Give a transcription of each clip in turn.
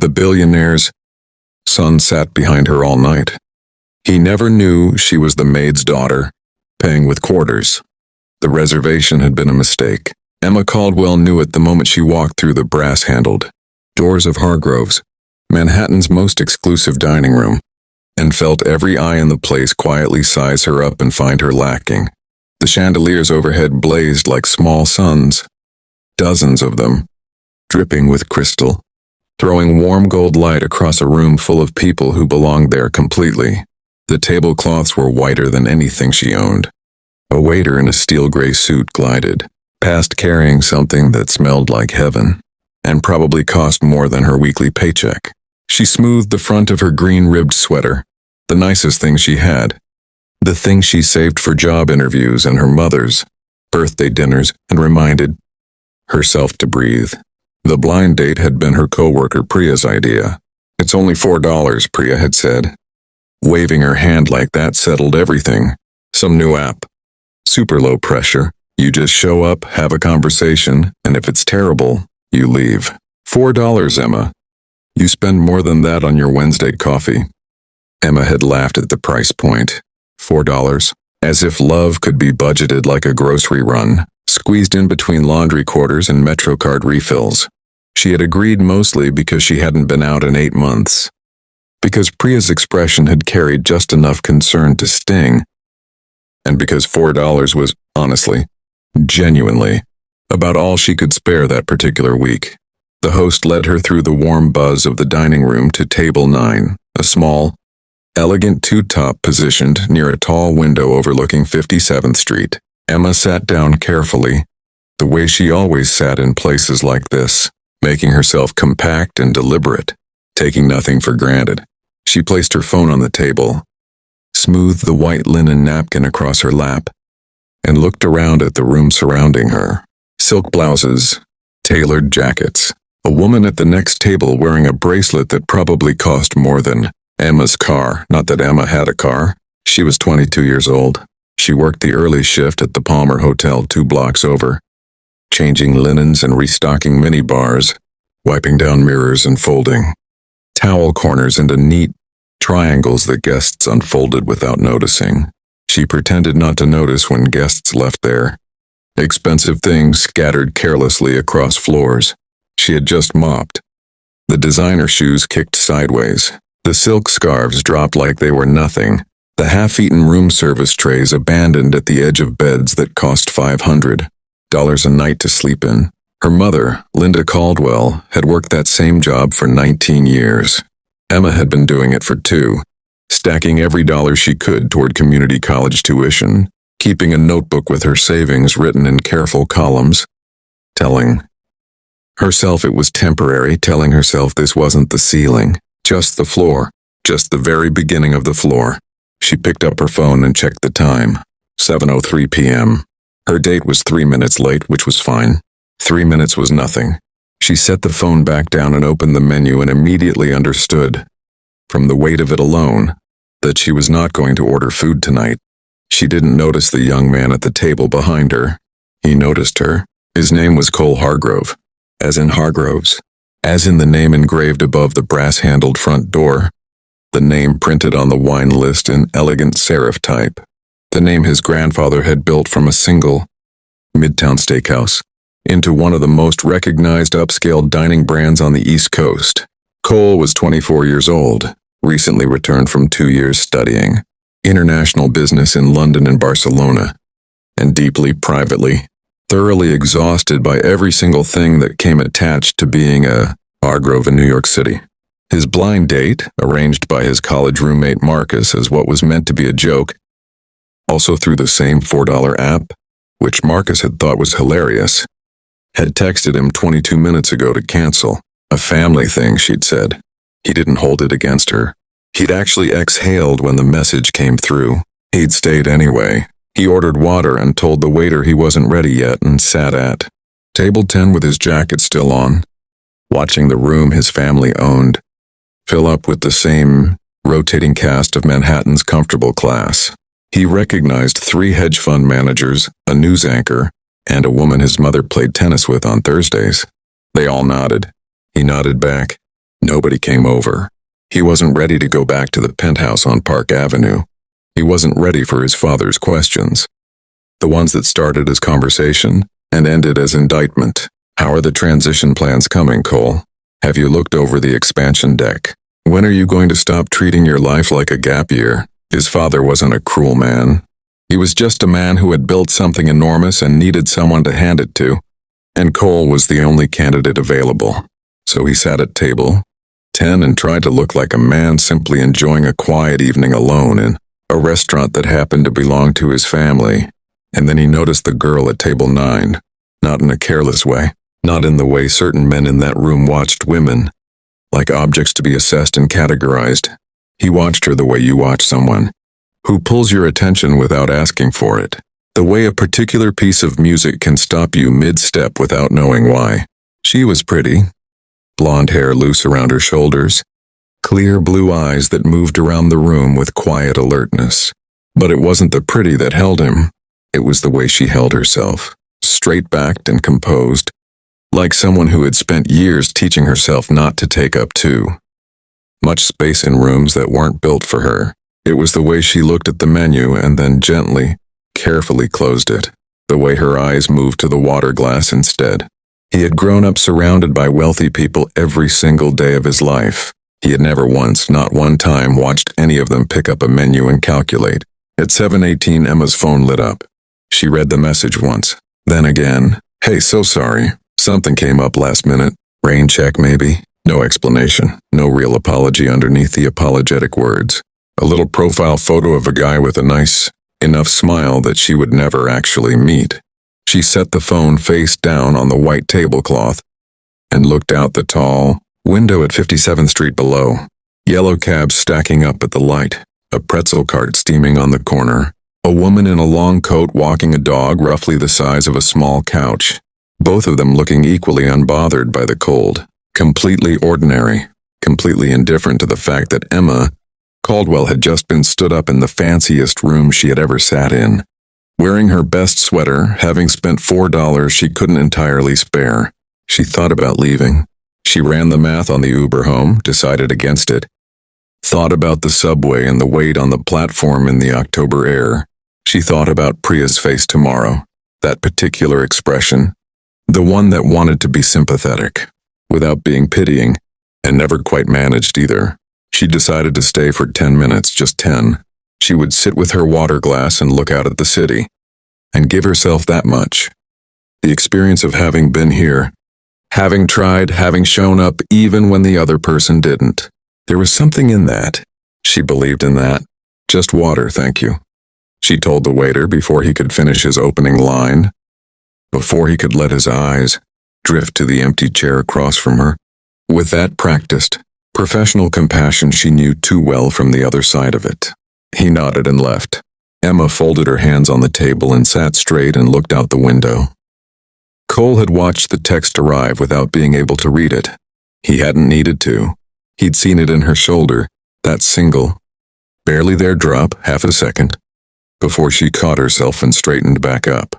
The billionaire's son sat behind her all night. He never knew she was the maid's daughter, paying with quarters. The reservation had been a mistake. Emma Caldwell knew it the moment she walked through the brass-handled doors of Hargrove's, Manhattan's most exclusive dining room, and felt every eye in the place quietly size her up and find her lacking. The chandeliers overhead blazed like small suns, dozens of them, dripping with crystal, throwing warm gold light across a room full of people who belonged there completely. The tablecloths were whiter than anything she owned. A waiter in a steel gray suit glided past carrying something that smelled like heaven, and probably cost more than her weekly paycheck. She smoothed the front of her green-ribbed sweater, the nicest thing she had, the thing she saved for job interviews and her mother's birthday dinners, and reminded herself to breathe. The blind date had been her coworker Priya's idea. "It's only $4, Priya had said. Waving her hand like that settled everything. Some new app. Super low pressure. You just show up, have a conversation, and if it's terrible, you leave. $4, Emma. You spend more than that on your Wednesday coffee." Emma had laughed at the price point. $4. As if love could be budgeted like a grocery run, squeezed in between laundry quarters and MetroCard refills. She had agreed mostly because she hadn't been out in 8 months. Because Priya's expression had carried just enough concern to sting. And because $4 was, honestly, genuinely, about all she could spare that particular week. The host led her through the warm buzz of the dining room to table 9, a small, elegant two-top positioned near a tall window overlooking 57th Street. Emma sat down carefully, the way she always sat in places like this, making herself compact and deliberate, taking nothing for granted. She placed her phone on the table, smoothed the white linen napkin across her lap, and looked around at the room surrounding her. Silk blouses, tailored jackets, a woman at the next table wearing a bracelet that probably cost more than Emma's car. Not that Emma had a car. She was 22 years old. She worked the early shift at the Palmer Hotel 2 blocks over, changing linens and restocking minibars, wiping down mirrors and folding towel corners into neat triangles that guests unfolded without noticing. She pretended not to notice when guests left there. Expensive things scattered carelessly across floors. She had just mopped. The designer shoes kicked sideways. The silk scarves dropped like they were nothing. The half-eaten room service trays abandoned at the edge of beds that cost $500 a night to sleep in. Her mother, Linda Caldwell, had worked that same job for 19 years. Emma had been doing it for 2, stacking every dollar she could toward community college tuition, keeping a notebook with her savings written in careful columns, telling herself it was temporary, telling herself this wasn't the ceiling, just the floor, just the very beginning of the floor. She picked up her phone and checked the time. 7:03 p.m. Her date was 3 minutes late, which was fine. 3 minutes was nothing. She set the phone back down and opened the menu and immediately understood, from the weight of it alone, that she was not going to order food tonight. She didn't notice the young man at the table behind her. He noticed her. His name was Cole Hargrove, as in Hargrove's, as in the name engraved above the brass-handled front door, the name printed on the wine list in elegant serif type, the name his grandfather had built from a single Midtown steakhouse into one of the most recognized upscale dining brands on the East Coast. Cole was 24 years old, recently returned from 2 years studying international business in London and Barcelona, and deeply, privately, thoroughly exhausted by every single thing that came attached to being a Hargrove in New York City. His blind date, arranged by his college roommate Marcus as what was meant to be a joke, also through the same $4 app, which Marcus had thought was hilarious, had texted him 22 minutes ago to cancel. A family thing, she'd said. He didn't hold it against her. He'd actually exhaled when the message came through. He'd stayed anyway. He ordered water and told the waiter he wasn't ready yet and sat at table 10 with his jacket still on, watching the room his family owned fill up with the same rotating cast of Manhattan's comfortable class. He recognized 3 hedge fund managers, a news anchor, and a woman his mother played tennis with on Thursdays. They all nodded. He nodded back. Nobody came over. He wasn't ready to go back to the penthouse on Park Avenue. He wasn't ready for his father's questions. The ones that started as conversation and ended as indictment. How are the transition plans coming, Cole? Have you looked over the expansion deck? When are you going to stop treating your life like a gap year? His father wasn't a cruel man. He was just a man who had built something enormous and needed someone to hand it to. And Cole was the only candidate available. So he sat at table 10 and tried to look like a man simply enjoying a quiet evening alone in a restaurant that happened to belong to his family. And then he noticed the girl at table 9, not in a careless way, not in the way certain men in that room watched women, like objects to be assessed and categorized. He watched her the way you watch someone who pulls your attention without asking for it. The way a particular piece of music can stop you mid-step without knowing why. She was pretty. Blonde hair loose around her shoulders. Clear blue eyes that moved around the room with quiet alertness. But it wasn't the pretty that held him. It was the way she held herself. Straight-backed and composed. Like someone who had spent years teaching herself not to take up too much space in rooms that weren't built for her. It was the way she looked at the menu and then gently, carefully closed it. The way her eyes moved to the water glass instead. He had grown up surrounded by wealthy people every single day of his life. He had never once, not one time, watched any of them pick up a menu and calculate. At 7:18, Emma's phone lit up. She read the message once, then again. Hey, so sorry. Something came up last minute. Rain check, maybe? No explanation. No real apology underneath the apologetic words. A little profile photo of a guy with a nice enough smile that she would never actually meet. She set the phone face down on the white tablecloth and looked out the tall window at 57th Street below. Yellow cabs stacking up at the light. A pretzel cart steaming on the corner. A woman in a long coat walking a dog roughly the size of a small couch. Both of them looking equally unbothered by the cold. Completely ordinary. Completely indifferent to the fact that Emma Caldwell had just been stood up in the fanciest room she had ever sat in. Wearing her best sweater, having spent $4 she couldn't entirely spare. She thought about leaving. She ran the math on the Uber home, decided against it. Thought about the subway and the wait on the platform in the October air. She thought about Priya's face tomorrow. That particular expression. The one that wanted to be sympathetic, without being pitying, and never quite managed either. She decided to stay for 10 minutes, just 10. She would sit with her water glass and look out at the city, and give herself that much. The experience of having been here, having tried, having shown up even when the other person didn't. There was something in that. She believed in that. Just water, thank you. She told the waiter before he could finish his opening line, before he could let his eyes drift to the empty chair across from her. With that practiced, professional compassion she knew too well from the other side of it. He nodded and left. Emma folded her hands on the table and sat straight and looked out the window. Cole had watched the text arrive without being able to read it. He hadn't needed to. He'd seen it in her shoulder, that single, barely there drop, half a second, before she caught herself and straightened back up.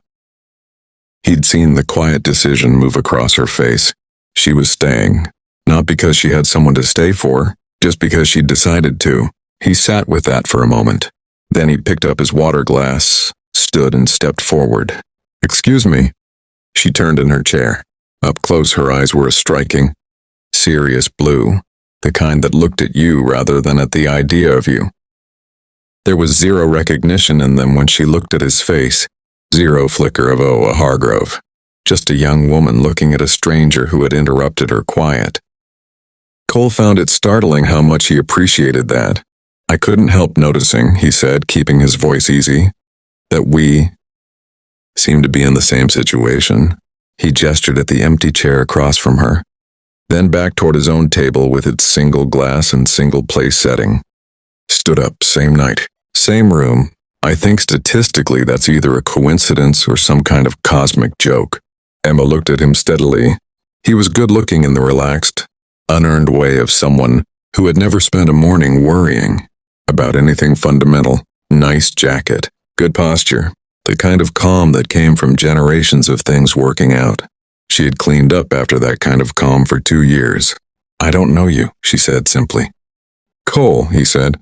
He'd seen the quiet decision move across her face. She was staying, not because she had someone to stay for, just because she'd decided to. He sat with that for a moment. Then he picked up his water glass, stood and stepped forward. Excuse me. She turned in her chair. Up close her eyes were a striking, serious blue, the kind that looked at you rather than at the idea of you. There was zero recognition in them when she looked at his face, zero flicker of a Hargrove. Just a young woman looking at a stranger who had interrupted her quiet. Cole found it startling how much he appreciated that. I couldn't help noticing, he said, keeping his voice easy, that we seemed to be in the same situation. He gestured at the empty chair across from her, then back toward his own table with its single glass and single place setting. Stood up, same night, same room. I think statistically that's either a coincidence or some kind of cosmic joke. Emma looked at him steadily. He was good-looking in the relaxed, unearned way of someone who had never spent a morning worrying about anything fundamental. Nice jacket, good posture, the kind of calm that came from generations of things working out. She had cleaned up after that kind of calm for 2 years. I don't know you, she said simply. Cole, he said.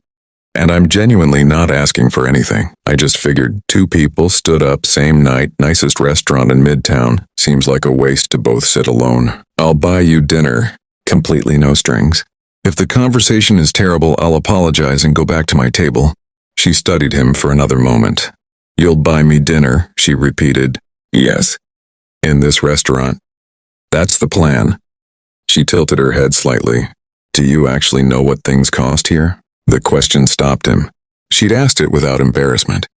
And I'm genuinely not asking for anything. I just figured two people stood up same night, nicest restaurant in Midtown. Seems like a waste to both sit alone. I'll buy you dinner. Completely no strings. If the conversation is terrible, I'll apologize and go back to my table. She studied him for another moment. You'll buy me dinner, she repeated. Yes. In this restaurant. That's the plan. She tilted her head slightly. Do you actually know what things cost here? The question stopped him. She'd asked it without embarrassment,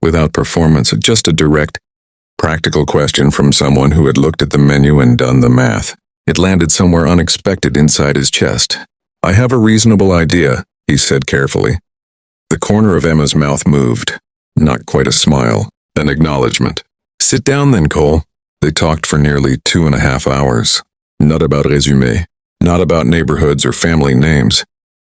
without performance, just a direct, practical question from someone who had looked at the menu and done the math. It landed somewhere unexpected inside his chest. I have a reasonable idea, he said carefully. The corner of Emma's mouth moved. Not quite a smile, an acknowledgement. Sit down then, Cole. They talked for nearly 2.5 hours. Not about résumé, not about neighborhoods or family names,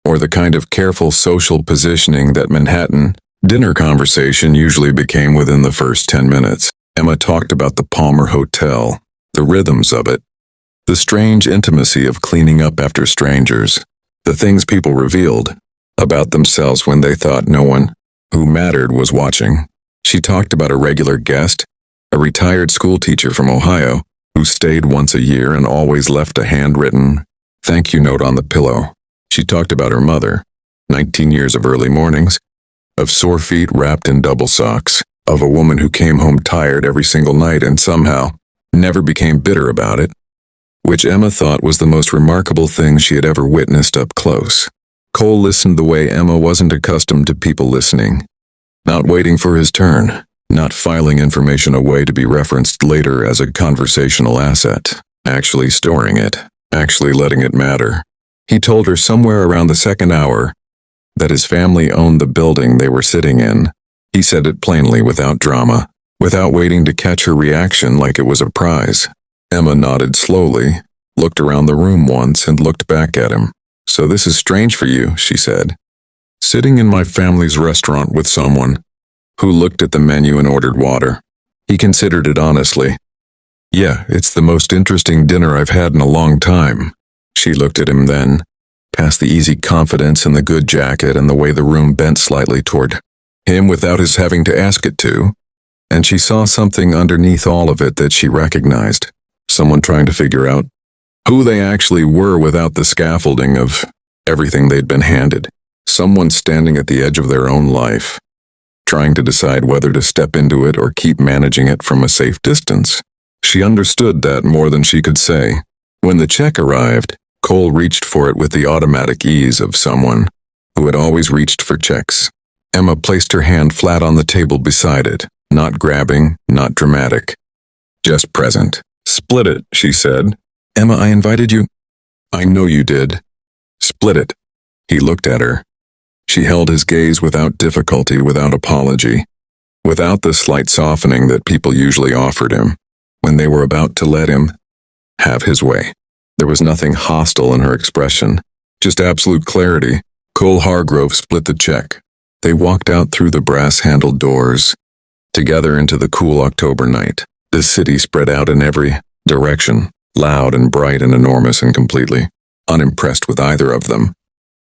or the kind of careful social positioning that Manhattan dinner conversation usually became within the first 10 minutes. Emma talked about the Palmer Hotel, the rhythms of it, the strange intimacy of cleaning up after strangers, the things people revealed about themselves when they thought no one who mattered was watching. She talked about a regular guest, a retired school teacher from Ohio, who stayed once a year and always left a handwritten thank you note on the pillow. She talked about her mother, 19 years of early mornings, of sore feet wrapped in double socks, of a woman who came home tired every single night and somehow never became bitter about it, which Emma thought was the most remarkable thing she had ever witnessed up close. Cole listened the way Emma wasn't accustomed to people listening, not waiting for his turn, not filing information away to be referenced later as a conversational asset, actually storing it, actually letting it matter. He told her somewhere around the second hour that his family owned the building they were sitting in. He said it plainly, without drama, without waiting to catch her reaction like it was a prize. Emma nodded slowly, looked around the room once and looked back at him. So this is strange for you, she said. Sitting in my family's restaurant with someone who looked at the menu and ordered water. He considered it honestly. Yeah, it's the most interesting dinner I've had in a long time. She looked at him then, past the easy confidence and the good jacket and the way the room bent slightly toward him without his having to ask it to, and she saw something underneath all of it that she recognized, someone trying to figure out who they actually were without the scaffolding of everything they'd been handed, someone standing at the edge of their own life, trying to decide whether to step into it or keep managing it from a safe distance. She understood that more than she could say. When the check arrived, Cole reached for it with the automatic ease of someone who had always reached for checks. Emma placed her hand flat on the table beside it, not grabbing, not dramatic, just present. Split it, she said. Emma, I invited you. I know you did. Split it. He looked at her. She held his gaze without difficulty, without apology, without the slight softening that people usually offered him when they were about to let him have his way. There was nothing hostile in her expression, just absolute clarity. Cole Hargrove split the check. They walked out through the brass-handled doors, together into the cool October night. The city spread out in every direction, loud and bright and enormous and completely unimpressed with either of them,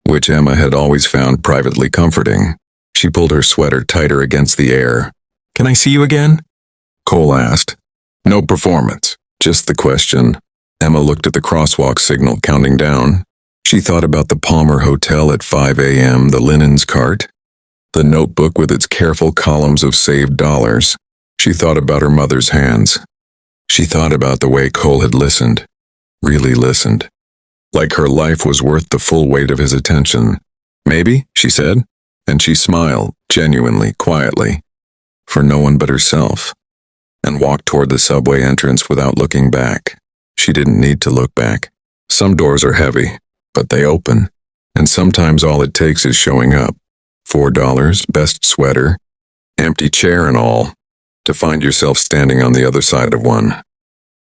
which Emma had always found privately comforting. She pulled her sweater tighter against the air. Can I see you again? Cole asked. No performance, just the question. Emma looked at the crosswalk signal counting down. She thought about the Palmer Hotel at 5 a.m., the linens cart, the notebook with its careful columns of saved dollars. She thought about her mother's hands. She thought about the way Cole had listened, really listened, like her life was worth the full weight of his attention. Maybe, she said, and she smiled, genuinely, quietly, for no one but herself, and walked toward the subway entrance without looking back. She didn't need to look back. Some doors are heavy, but they open, and sometimes all it takes is showing up. $4, best sweater, empty chair and all, to find yourself standing on the other side of one.